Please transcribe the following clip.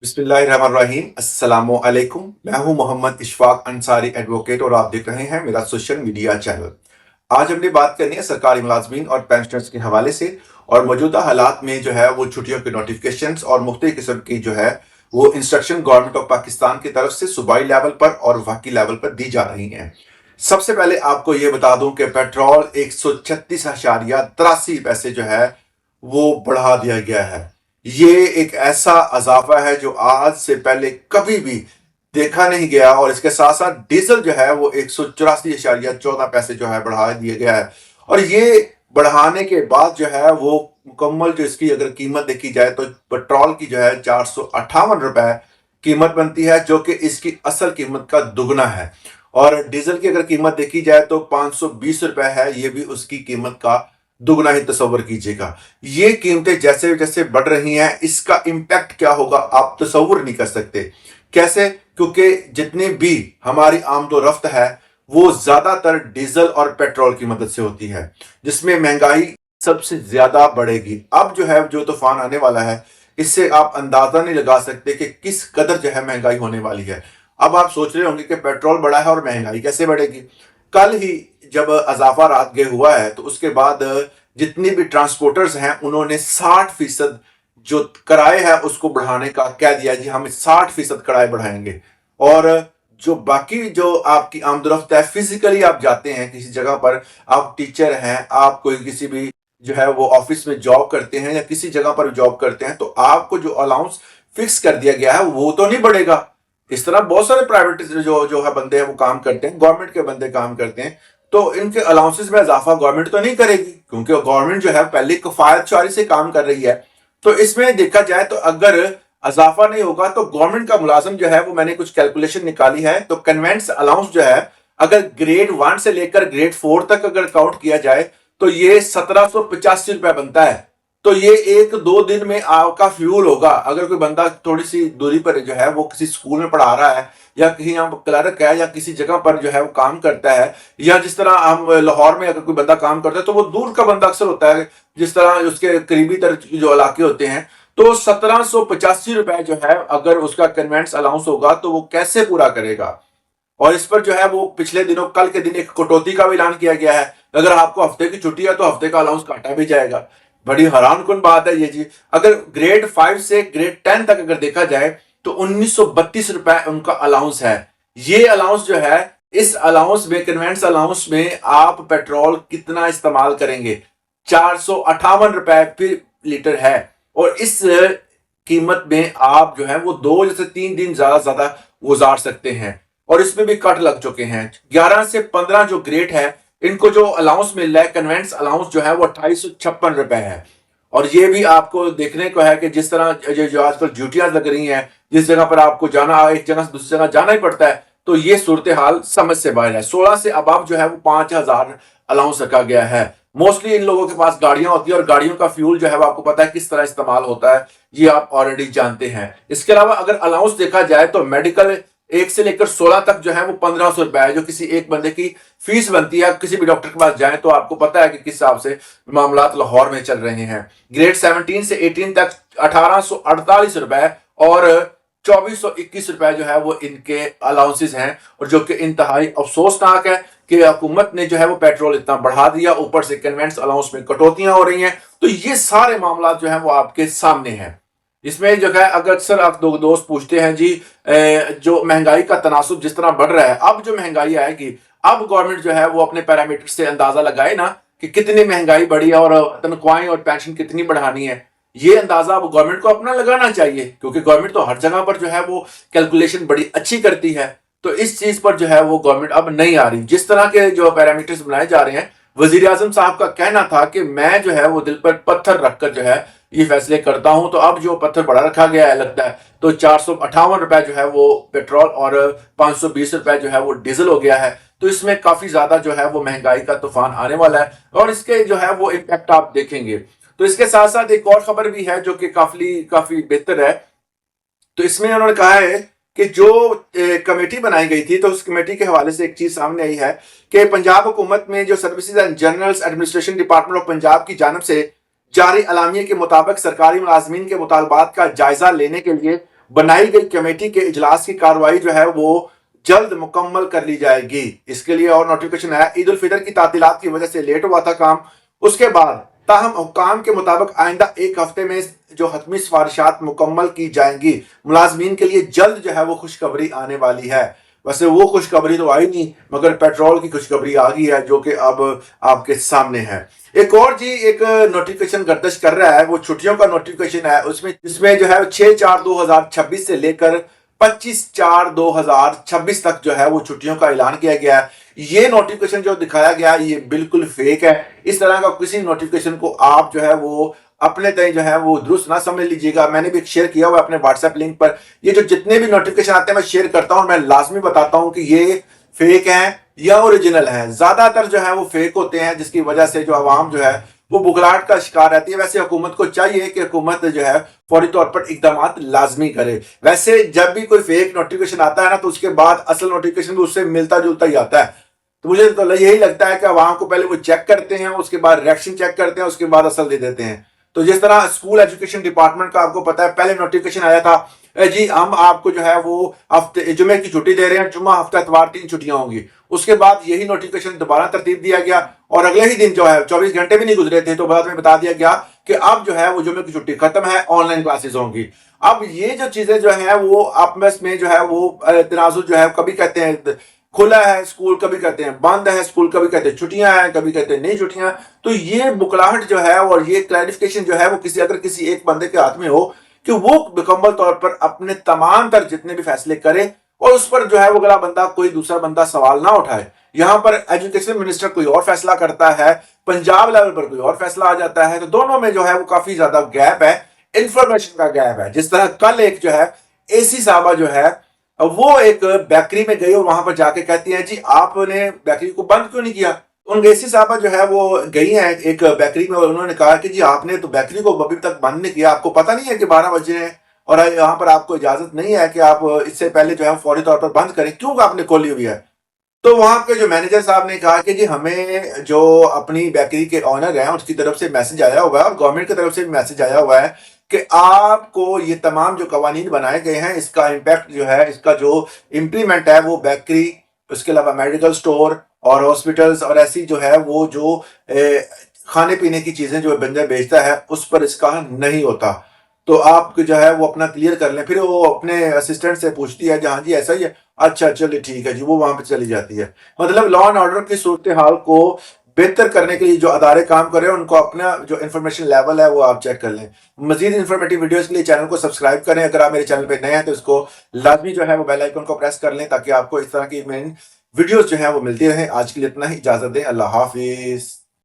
बिस्मिल्लाहिर्रहमानिर्रहीम अस्सलामु अलैकुम। मैं हूं मोहम्मद इशफाक अंसारी एडवोकेट और आप देख रहे हैं मेरा सोशल मीडिया चैनल। आज हमने बात करनी है सरकारी मुलाजमीन और पेंशनर्स के हवाले से और मौजूदा हालात में जो है वो छुट्टियों के नोटिफिकेशंस और मुख्तलिफ किस्म की जो है वो इंस्ट्रक्शन गवर्नमेंट ऑफ पाकिस्तान की तरफ से सूबाई लेवल पर और वफाकी लेवल पर दी जा रही हैं। सबसे पहले आपको ये बता दूं कि पेट्रोल 136.83 जो है वो बढ़ा दिया गया है। ये एक ऐसा अजाफा है जो आज से पहले कभी भी देखा नहीं गया और इसके साथ साथ डीजल जो है वो 184.14 जो है बढ़ा दिया गया है। और ये बढ़ाने के बाद जो है वो मुकम्मल जो इसकी अगर कीमत देखी जाए तो पेट्रोल की जो है 458 रुपए कीमत बनती है, जो कि इसकी असल कीमत का दुगना है। और डीजल की अगर कीमत देखी जाए तो 520 रुपए है, ये भी उसकी कीमत का दुगना ही तस्वर कीजिएगा। ये कीमतें जैसे जैसे बढ़ रही हैं इसका इम्पैक्ट क्या होगा आप तस्वर नहीं कर सकते। कैसे? क्योंकि जितनी भी हमारी आमदोरफ्त है वो ज्यादातर डीजल और पेट्रोल की मदद से होती है, जिसमें महंगाई सबसे ज्यादा बढ़ेगी। अब जो है जो तूफान आने वाला है इससे आप अंदाजा नहीं लगा सकते कि किस कदर जो है महंगाई होने वाली है। अब आप सोच रहे होंगे कि पेट्रोल बढ़ा है और महंगाई कैसे बढ़ेगी। कल ही जब अजाफा रात गए हुआ है तो उसके बाद जितनी भी ट्रांसपोर्टर्स हैं उन्होंने 60% जो किराए है उसको बढ़ाने का कह दिया जी, हम 60% किराए बढ़ाएंगे। और जो बाकी जो आपकी आमदरफ्त है, फिजिकली आप जाते हैं किसी जगह पर, आप टीचर हैं, आप कोई किसी भी जो है वो ऑफिस में जॉब करते हैं या किसी जगह पर जॉब करते हैं, तो आपको जो अलाउंस फिक्स कर दिया गया है वो तो नहीं बढ़ेगा। इस तरह बहुत सारे प्राइवेट जो जो है बंदे हैं वो काम करते हैं, गवर्नमेंट के बंदे काम करते हैं, तो इनके अलाउंसेस में इजाफा गवर्नमेंट तो नहीं करेगी क्योंकि गवर्नमेंट जो है पहले किफायतशारी से काम कर रही है। तो इसमें देखा जाए तो अगर इजाफा नहीं होगा तो गवर्नमेंट का मुलाजिम जो है वो, मैंने कुछ कैलकुलेशन निकाली है, तो कन्वेंस अलाउंस जो है अगर ग्रेड 1 से लेकर ग्रेड 4 तक अगर काउंट किया जाए तो ये 1785 रुपए बनता है। तो ये एक दो दिन में आपका फ्यूल होगा। अगर कोई बंदा थोड़ी सी दूरी पर जो है वो किसी स्कूल में पढ़ा रहा है या कहीं हम क्लर्क है या किसी जगह पर जो है वो काम करता है, या जिस तरह हम लाहौर में अगर कोई बंदा काम करता है तो वो दूर का बंदा अक्सर होता है, जिस तरह उसके करीबी तर जो इलाके होते हैं, तो 1785 रुपए जो है अगर उसका कन्वेंस अलाउंस होगा तो वो कैसे पूरा करेगा। और इस पर जो है वो पिछले दिनों कल के दिन एक कटौती का भी ऐलान किया गया है। अगर आपको हफ्ते की छुट्टी है तो हफ्ते का अलाउंस काटा भी जाएगा। बड़ी हैरान कुन बात है ये जी। अगर ग्रेड 5 से ग्रेड 10 तक अगर देखा जाए तो 1932 रुपए उनका अलाउंस है। ये अलाउंस जो है, इस अलाउंस में, कन्वेंस अलाउंस में आप पेट्रोल कितना इस्तेमाल करेंगे? 458 रुपए फिर लीटर है। और इस कीमत में आप जो है वो 2 से 3 दिन ज्यादा गुजार सकते हैं। और इसमें भी कट लग चुके हैं। 11 से 15 जो ग्रेड है इनको जो अलाउंस मिल रहा है, कन्वेंस अलाउंस जो है वो 2856 रुपए है। और ये भी आपको देखने को है कि जिस तरह जो आजकल ड्यूटियां लग रही हैं, जिस जगह पर आपको जाना, एक जगह से दूसरी जगह जाना ही पड़ता है, तो ये सूरत हाल समझ से बाहर है। 16 से अब जो है वो 5000 अलाउंस रखा गया है। मोस्टली इन लोगों के पास गाड़ियां होती है और गाड़ियों का फ्यूल जो है वो आपको पता है किस तरह इस्तेमाल होता है, ये आप ऑलरेडी जानते हैं। इसके अलावा अगर अलाउंस देखा जाए तो मेडिकल 1 से लेकर 16 तक जो है वो 1500 रुपए है, जो किसी एक बंदे की फीस बनती है। किसी भी डॉक्टर के पास जाए तो आपको पता है कि किस हिसाब से मामला लाहौर में चल रहे हैं। ग्रेड 17 से 18 तक 1848 रुपए और 2421 रुपए जो है वो इनके अलाउंसेस हैं। और जो कि इंतहाई अफसोसनाक है कि हुकूमत ने जो है वो पेट्रोल इतना बढ़ा दिया, ऊपर से कन्वेंस अलाउंस में कटौतियां हो रही हैं। तो ये सारे मामला जो है वो आपके सामने हैं। इसमें जो है अगर अक्सर आप दो दोस्त पूछते हैं जी, जो महंगाई का तनासुब जिस तरह बढ़ रहा है, अब जो महंगाई आएगी, अब गवर्नमेंट जो है वो अपने पैरामीटर से अंदाजा लगाए ना कि कितनी महंगाई बढ़ी है और तनख्वाहें और पेंशन कितनी बढ़ानी है। ये अंदाजा अब गवर्नमेंट को अपना लगाना चाहिए क्योंकि गवर्नमेंट तो हर जगह पर जो है वो कैलकुलेशन बड़ी अच्छी करती है। तो इस चीज पर जो है वो गवर्नमेंट अब नहीं आ रही। जिस तरह के जो पैरामीटर्स बनाए जा रहे हैं, वजीर आजम साहब का कहना था कि मैं जो है वो दिल पर पत्थर रखकर जो है ये फैसले करता हूं, तो अब जो पत्थर बड़ा रखा गया है लगता है, तो 458 रुपए जो है वो पेट्रोल और 520 रुपए जो है वो डीजल हो गया है। तो इसमें काफी ज्यादा जो है वो महंगाई का तूफान आने वाला है और इसके जो है वो इम्पैक्ट आप देखेंगे। तो इसके साथ साथ एक और खबर भी है जो कि काफी बेहतर है। तो इसमें उन्होंने कहा है कि जो कमेटी बनाई गई थी, तो उस कमेटी के हवाले से एक चीज सामने आई है कि पंजाब हुकूमत में जो services and generals administration department of Punjab की जानब से जारी अलामिये के मुताबिक सरकारी मुलाजमीन के मुतालबात का जायजा लेने के लिए बनाई गई कमेटी के इजलास की कार्रवाई जो है वो जल्द मुकम्मल कर ली जाएगी। इसके लिए और नोटिफिकेशन है। ईद उल फितर की तातीलात की वजह से लेट हुआ था काम, उसके बाद ताहम हुक्काम के मुताबिक आइंदा एक हफ्ते में जो हतमी सिफारिशात मुकम्मल की जाएंगी। मुलाजमीन के लिए जल्द जो है वो खुशखबरी आने वाली है। वैसे वो खुशखबरी तो आई नहीं, मगर पेट्रोल की खुशखबरी आ गई है, जो कि अब आपके सामने है। एक और जी एक नोटिफिकेशन गर्दिश कर रहा है, वो छुट्टियों का नोटिफिकेशन है। उसमें जिसमें जो है 6/4/2026 से लेकर 25/4/2026 तक जो है वो छुट्टियों का ऐलान किया गया है। ये नोटिफिकेशन जो दिखाया गया ये बिल्कुल फेक है। इस तरह का किसी नोटिफिकेशन को आप जो है वो अपने तय जो है वो दुरुस्त ना समझ लीजिएगा। मैंने भी शेयर किया हुआ अपने व्हाट्सएप लिंक पर। ये जो जितने भी नोटिफिकेशन आते हैं मैं शेयर करता हूं, मैं लाजमी बताता हूं कि ये फेक है या ओरिजिनल है। ज्यादातर जो है वो फेक होते हैं, जिसकी वजह से जो आवाम जो है वो बुखलाहट का शिकार रहती है। वैसे हुकूमत को चाहिए कि हुकूमत जो है फौरी तौर पर इकदाम लाजमी करे। वैसे जब भी कोई फेक नोटिफिकेशन आता है ना, तो उसके बाद असल नोटिफिकेशन भी उससे मिलता जुलता ही आता है। तो मुझे तो यही लगता है कि आवाम को पहले वो चेक करते हैं, उसके बाद रिएक्शन चेक करते हैं, उसके बाद असल दे देते हैं। तो जिस तरह स्कूल एजुकेशन डिपार्टमेंट का आपको पता है, पहले नोटिफिकेशन आया था जी हम आपको जो है वो हफ्ते जुमे की छुट्टी दे रहे हैं, जुम्मा हफ्ता इतवार 3 छुट्टियां होंगी। उसके बाद यही नोटिफिकेशन दोबारा तरतीब दिया गया और अगले ही दिन जो है 24 घंटे भी नहीं गुजरे थे तो बाद में बता दिया गया कि अब जो है वो जुमे की छुट्टी खत्म है, ऑनलाइन क्लासेस होंगी। अब ये जो चीजें जो है वो आपस में जो है वो तनाजुर जो है, कभी कहते हैं खुला है स्कूल, कभी कहते हैं बंद है स्कूल, कभी कहते हैं छुट्टियां हैं, कभी कहते हैं नहीं छुट्टियां। तो ये बुकलाहट जो है और ये क्लैरिफिकेशन जो है वो अगर किसी एक बंदे के हाथ में हो कि वो मुकम्मल तौर पर अपने तमाम तर जितने भी फैसले करे और उस पर जो है वो अगला बंदा कोई दूसरा बंदा सवाल ना उठाए। यहाँ पर एजुकेशन मिनिस्टर कोई और फैसला करता है, पंजाब लेवल पर कोई और फैसला आ जाता है। तो दोनों में जो है वो काफी ज्यादा गैप है, इंफॉर्मेशन का गैप है। जिस तरह कल एक जो है एसी साहबा जो है वो एक बेकरी में गई और वहां पर जाके कहती हैं जी आपने बेकरी को बंद क्यों नहीं किया। उन एसी साहबा जो है वो गई हैं एक बेकरी में और उन्होंने कहा कि जी आपने तो बेकरी को अभी तक बंद नहीं किया, आपको पता नहीं है कि 12 बजे हैं और यहाँ पर आपको इजाजत नहीं है कि आप इससे पहले जो है फौरी तौर पर बंद करें, क्यों आपने खोली हुई है। तो वहां के जो मैनेजर साहब ने कहा कि जी हमें जो अपनी बेकरी के ऑनर हैं उसकी तरफ से मैसेज आया हुआ है और गवर्नमेंट की तरफ से भी मैसेज आया हुआ है कि आपको ये तमाम जो कवानीन बनाए गए हैं इसका इम्पैक्ट जो है, इसका जो इम्प्लीमेंट है वो बेकरी, उसके अलावा मेडिकल स्टोर और हॉस्पिटल्स और ऐसी जो है वो जो खाने पीने की चीजें जो बंदा बेचता है उस पर इसका नहीं होता। तो आप जो है वो अपना क्लियर कर लें। फिर वो अपने असिस्टेंट से पूछती है हाँ जी ऐसा ही है, अच्छा चलिए ठीक है जी, वो वहां पे चली जाती है। मतलब लॉ एंड ऑर्डर की सूरत हाल को बेहतर करने के लिए जो अदारे काम कर रहे हैं उनको अपना जो इन्फॉर्मेशन लेवल है वो आप चेक कर लें। मजीद इन्फॉर्मेटिव वीडियोस के लिए चैनल को सब्सक्राइब करें। अगर आप मेरे चैनल पे नए हैं तो इसको लाजमी जो है वो बेल आइकन को प्रेस कर लें ताकि आपको इस तरह की मेन वीडियोस जो है वो मिलती रहे। आज के लिए इतना ही, इजाजत दें, अल्लाह हाफिज।